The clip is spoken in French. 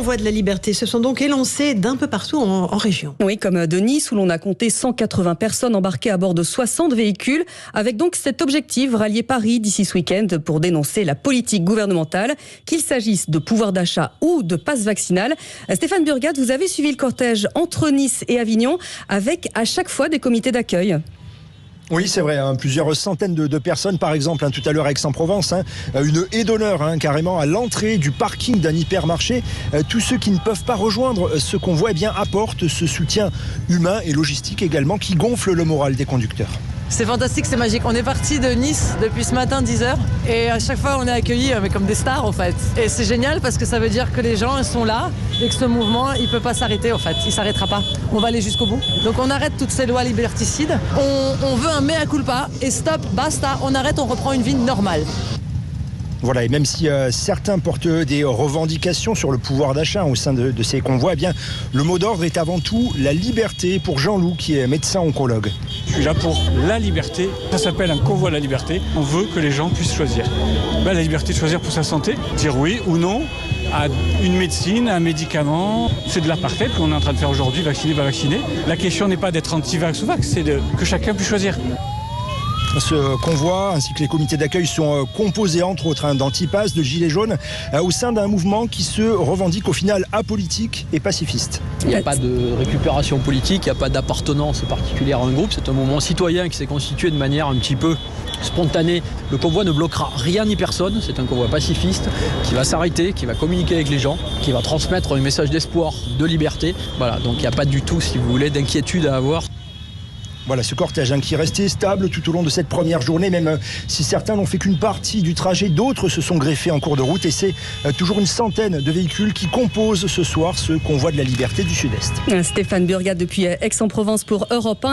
convois de la liberté se sont donc élancés d'un peu partout en région. Oui, comme de Nice où l'on a compté 180 personnes embarquées à bord de 60 véhicules, avec donc cet objectif, rallier Paris d'ici ce week-end pour dénoncer la politique gouvernementale, qu'il s'agisse de pouvoir d'achat ou de passe vaccinal. Stéphane Burgat, vous avez suivi le cortège entre Nice et Avignon avec à chaque fois des comités d'accueil. Oui, c'est vrai, plusieurs centaines de personnes, par exemple, tout à l'heure à Aix-en-Provence, une haie d'honneur carrément à l'entrée du parking d'un hypermarché. Tous ceux qui ne peuvent pas rejoindre ce convoi apportent ce soutien humain et logistique également qui gonfle le moral des conducteurs. C'est fantastique, c'est magique. On est parti de Nice depuis ce matin 10h et à chaque fois on est accueillis comme des stars en fait. Et c'est génial parce que ça veut dire que les gens sont là et que ce mouvement il peut pas s'arrêter en fait, il s'arrêtera pas. On va aller jusqu'au bout. Donc on arrête toutes ces lois liberticides. On veut un mea culpa et stop, basta, on arrête, on reprend une vie normale. Voilà, et même si certains portent des revendications sur le pouvoir d'achat au sein de ces convois, le mot d'ordre est avant tout la liberté pour Jean-Loup qui est médecin oncologue. Je suis là pour la liberté, ça s'appelle un convoi de la liberté. On veut que les gens puissent choisir. La liberté de choisir pour sa santé, dire oui ou non à une médecine, à un médicament. C'est de l'apartheid qu'on est en train de faire aujourd'hui, vacciner, pas vacciner. La question n'est pas d'être anti-vax ou vax, c'est que chacun puisse choisir. Ce convoi ainsi que les comités d'accueil sont composés entre autres d'antipasses, de gilets jaunes au sein d'un mouvement qui se revendique au final apolitique et pacifiste. Il n'y a pas de récupération politique, il n'y a pas d'appartenance particulière à un groupe, c'est un mouvement citoyen qui s'est constitué de manière un petit peu spontanée. Le convoi ne bloquera rien ni personne, c'est un convoi pacifiste qui va s'arrêter, qui va communiquer avec les gens, qui va transmettre un message d'espoir, de liberté. Voilà, donc il n'y a pas du tout, si vous voulez, d'inquiétude à avoir. Voilà ce cortège qui est resté stable tout au long de cette première journée, même si certains n'ont fait qu'une partie du trajet, d'autres se sont greffés en cours de route et c'est toujours une centaine de véhicules qui composent ce soir ce convoi de la liberté du Sud-Est. Stéphane Burgat depuis Aix-en-Provence pour Europe 1.